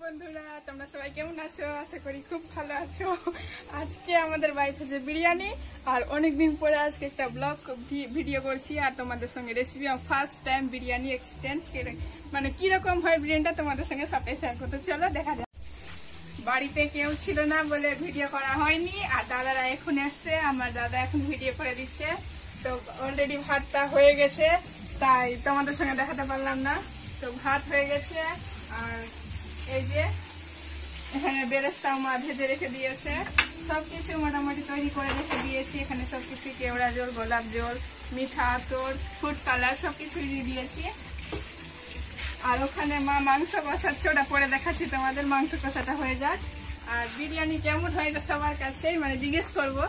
বন্ধুরা, তোমরা সবাই কেমন আছো? আশা করি খুব ভালো আছো। আজকে আমাদের বাড়িতে যে বিরিয়ানি, আর অনেকদিন পরে আজকে একটা ব্লগ ভিডিও করছি আর তোমাদের সঙ্গে recipe first time biryani experience, মানে কিরকম হয় বিরিয়ানিটা তোমাদের সঙ্গে সবটাই শেয়ার করতে। চলো দেখা যাক। বাড়িতে কেউ ছিল না বলে ভিডিও করা হয়নি, আর দাদারা এখন আসছে। আমার দাদা এখন ভিডিও করে দিচ্ছে। তো অলরেডি ভাতটা হয়ে গেছে, তাই তোমাদের সঙ্গে দেখাতে পারলাম না। তো ভাত হয়ে গেছে, আর এই যে এখানে বেরেস্তা মা ভেজে রেখে দিয়েছে। সবকিছু মোটামুটি তৈরি করে রেখে দিয়েছি। এখানে সবকিছু কেওড়া জল, গোলাপ জল, মিঠা আতর, ফুড কালার সবকিছু দিয়ে দিয়েছি। আর ওখানে মা মাংস কষাচ্ছে, ওটা পরে দেখাচ্ছি তোমাদের। মাংস কষাটা হয়ে যাক। আর বিরিয়ানি কেমন হয়েছে সবার কাছে মানে জিজ্ঞেস করবো।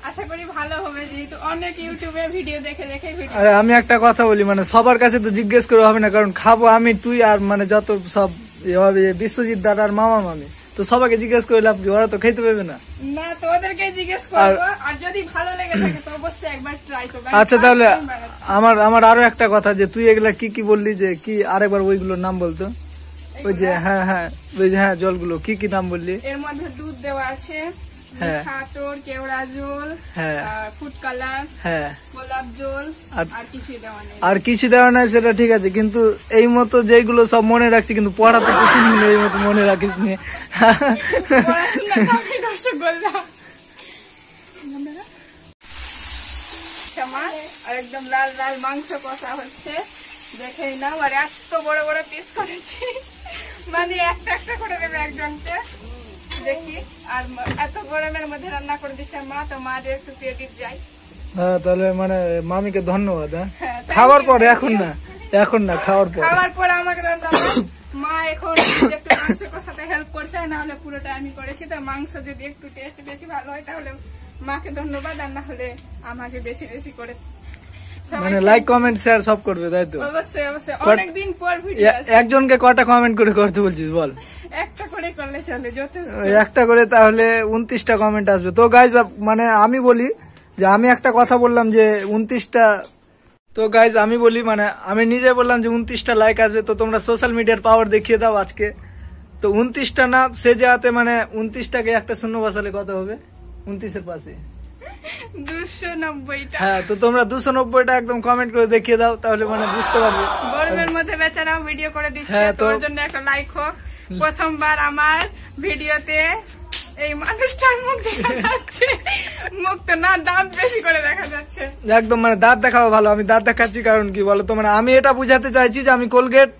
আশা করি ভালো হবে, যেহেতু অনেক ইউটিউবে ভিডিও দেখে দেখে ভিডিও। আরে আমি একটা কথা বলি, মানে সবার কাছে তো জিজ্ঞেস করে হবে না, কারণ খাবো আমি, তুই আর মানে যত সব বিশ্বজিৎ দাদা আর মামা মামি, তো সবাইকে জিজ্ঞেস করে লাভ কি? ওরা তো খেতে পাবে না। না, তো ওদেরকে জিজ্ঞেস করবো, আর যদি ভালো লেগে থাকে তো অবশ্যই একবার ট্রাই করবো। আচ্ছা, তাহলে আমার আরো একটা কথা, যে তুই এগুলা কি কি বললি, যে কি আরেকবার ওইগুলোর নাম বলতো। ওই যে হ্যাঁ ওই যে জলগুলো কি কি নাম বললি? এর মধ্যে দুধ দেওয়া আছে, মিঠা আতর, কেওড়া জল, ফুড কালার, গোলাপ জল, আর কিছুই দেওয়া নেই। আর কিছু দেওয়া নাই, সেটা ঠিক আছে, কিন্তু এই মতো যেগুলো সব মনে রাখছি, কিন্তু পড়াতে কিছু নেই, এই মতো মনে রাখিস নিয়ে। আর একদম লাল লাল মাংস কষা হচ্ছে, দেখেই নাও। আর এত বড় বড় পিস করেছি, মানে একটা একটা করে দেবে একজনকে। দেখি, আর এত গরমের মধ্যে রান্না করে দিচ্ছে মা, তো মা একটু ক্রেডিট যাই। হ্যাঁ, তাহলে মানে মামিকে ধন্যবাদ। খাওয়ার পর, এখন না খাওয়ার পর আমাকে ধন্যবাদ। মা এখন একটু মাংস কষাতে হেল্প করছে, না হলে পুরোটা আমি করেছি। তো মাংস যদি একটু টেস্ট বেশি ভালো হয় তাহলে মাকে ধন্যবাদ, আর না হলে আমাকে বেশি বেশি করে মানে লাইক কমেন্ট শেয়ার সব করবে, তাই তো? অবশ্যই অবশ্যই। অনেকদিন পর ভিডিও আসছে। একজনকে কটা কমেন্ট করে করতে বলছিস বল? একটা করে করলে চলে, যথেষ্ট। একটা করে তাহলে 29টা কমেন্ট আসবে। তো গাইজ, মানে আমি বলি যে আমি একটা কথা বললাম যে 29টা, তো গাইজ আমি বলি, মানে আমি নিজে বললাম যে 29টা লাইক আসবে। তো তোমরা সোশ্যাল মিডিয়ার পাওয়ার দেখিয়ে দাও আজকে। তো 29টা না, সে যাতে মানে 29টাকে একটা শূন্য বসালে কত হবে? 29-এর পাশে 290টা। হ্যাঁ, তো তোমরা 290টা একদম কমেন্ট করে দেখিয়ে দাও, তাহলে মানে বুঝতে পারবে। গরমের মধ্যে বেচারাও ভিডিও করে দিচ্ছে, তোর জন্য একটা লাইক হোক। প্রথমবার আমার ভিডিওতে এই মানুষটার মুখ দেখা যাচ্ছে, মুখ তো না, দাঁত বেশি করে দেখা যাচ্ছে। একদম মানে দাঁত দেখাও ভালো, আমি দাঁত দেখাচ্ছি কারণ কি বলতো, মানে আমি এটা বুঝাতে চাইছি যে আমি কোলগেট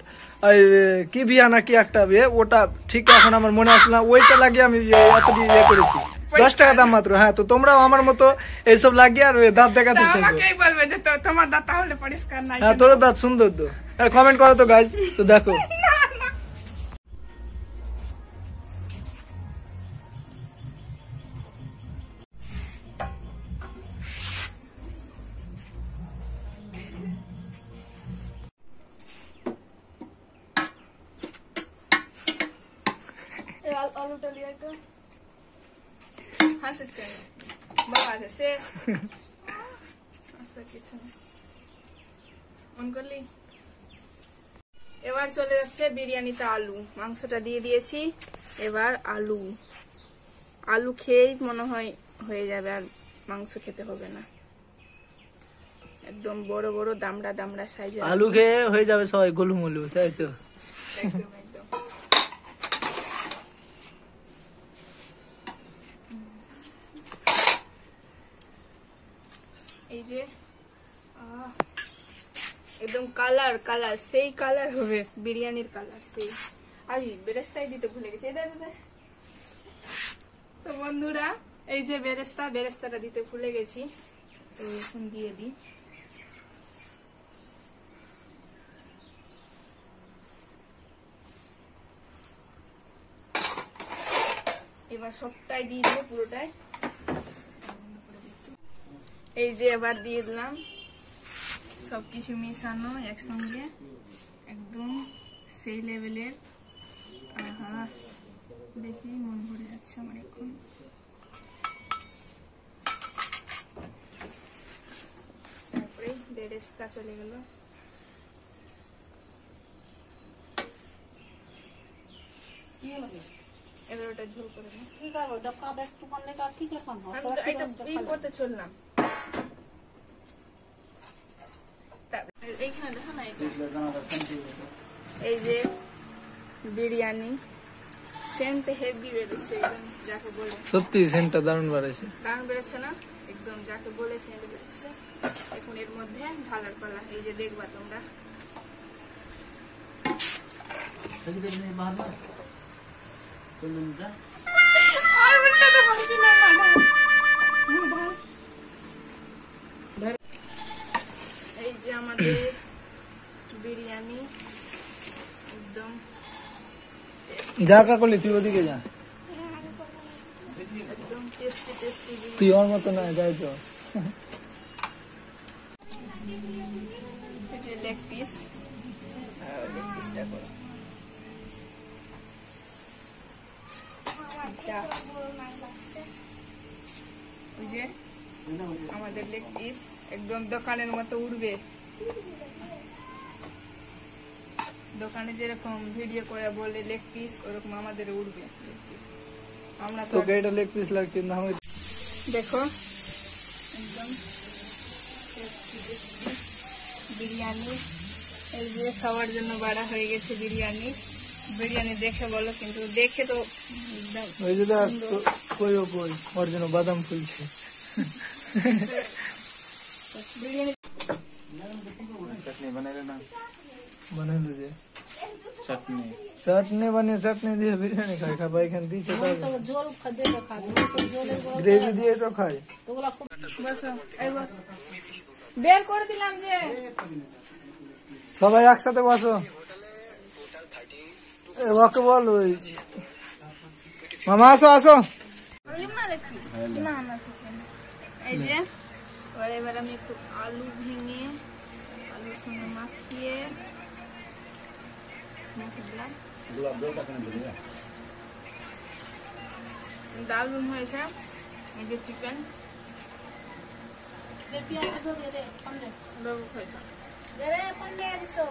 কি বিয়া না কি একটা বিয়ে, ওটা ঠিক এখন আমার মনে আসলো না, ওইটা লাগিয়ে আমি এত ইয়ে করেছি, 10 টাকা দাম মাত্র। হ্যাঁ, তো তোমরাও আমার মতো এইসব লাগিয়ে আর দাঁত দেখাতে বলবে যে তোমার দাঁত তাহলে পরিষ্কার নাই। হ্যাঁ, তোর দাঁত সুন্দর তো। কমেন্ট করো তো গাইজ, তো দেখো। আলুটা লিয়ে তো হাসিস কেন বাবা? আছে কিছু মন করলি। এবার চলে যাচ্ছে বিরিয়ানিতে আলু। মাংসটা দিয়ে দিয়েছি, এবার আলু খেয়েই মনে হয় হয়ে যাবে, আর মাংস খেতে হবে না। একদম বড় বড় দামড়া দামড়া সাইজের আলু খেয়ে হয়ে যাবে সবাই গোলুমলু, তাই তো? একদম। এই যে একদম কালার সেই কালার হবে, বিরিয়ানির কালার সেই। আর বেরেস্তাই দিতে ভুলে গেছি। তো বন্ধুরা, এই যে বেরেস্তাটা দিতে ভুলে গেছি, তো এখন দিয়ে দিই। এবার সবটাই দিয়ে দিলে পুরোটাই। এই যে এবার দিয়ে দিলাম, সবকিছু মিশানো একসঙ্গে, একদম সেই লেভেলের। আহা, দেখি মন ভরে যাচ্ছে আমার এখন। তারপরে বেরেস্তা চলে গেল। এবার ওটা ঝোল করে নাও। কি করবো ডক্কা দেখ তো করলে কা কি করব আমি তো এটা ই করতে চললাম। এইখানে দেখো না এটা এই যে বিরিয়ানি সেন্ট হেভি বেরোচ্ছে একদম যাকে বলে সত্যি সেন্টটা দারুণ বেড়েছে। দারুণ বেরোচ্ছে না একদম যাকে বলে সেন্ট বেরোচ্ছে। এখন এর মধ্যে ঢালার পালা। এই যে দেখবা তোমরা এই যে আমাদের বিরিয়ানি একদম যা কাকলি তুই ওদিকে যা, একদম টেস্টি টেস্টি। তুই ওর মতো না যাই তো। এই যে লেগ পিস, লেগ পিসটা করো। আচ্ছা এই যে আমাদের লেগ পিস একদম দোকানের মতো উড়বে। দোকানে যেরকম ভিডিও করে বলে লেগ পিস ওরকম আমাদের উড়বে লেগ পিস। আমরা তো তোকে এটা লেগ পিস লাগছে না, আমি দেখো একদম বিরিয়ানি। এই যে খাওয়ার জন্য বাড়া হয়ে গেছে বিরিয়ানি। বিরিয়ানি দেখে বলো, কিন্তু দেখে তো ওই যে কই ওর জন্য বাদাম ফুলছে। বিরিয়ানি বানাইলো যে चटनी चटनी बनिए, चटनी दिए बिरयानी खाए खा भाई खान दीचे সব জল দে খা সব জলের বড় ग्रेवी दिए तो खाए। ওগুলা খুব বসো, এই বসো। বের করে দিলাম যে সবাই একসাথে বসো। ওকে বল ওই মামা আসো আসো। না না ঠিক না। এই যে এবার আমি একটু আলু ভেঙে আলুর সঙ্গে মাখিয়ে দিলাম। দারুণ হয়েছে। এই যে চিকেন পেঁয়াজ দে দে পন্ডে বাবু খাইছে। দে রে পন্ডে বিসো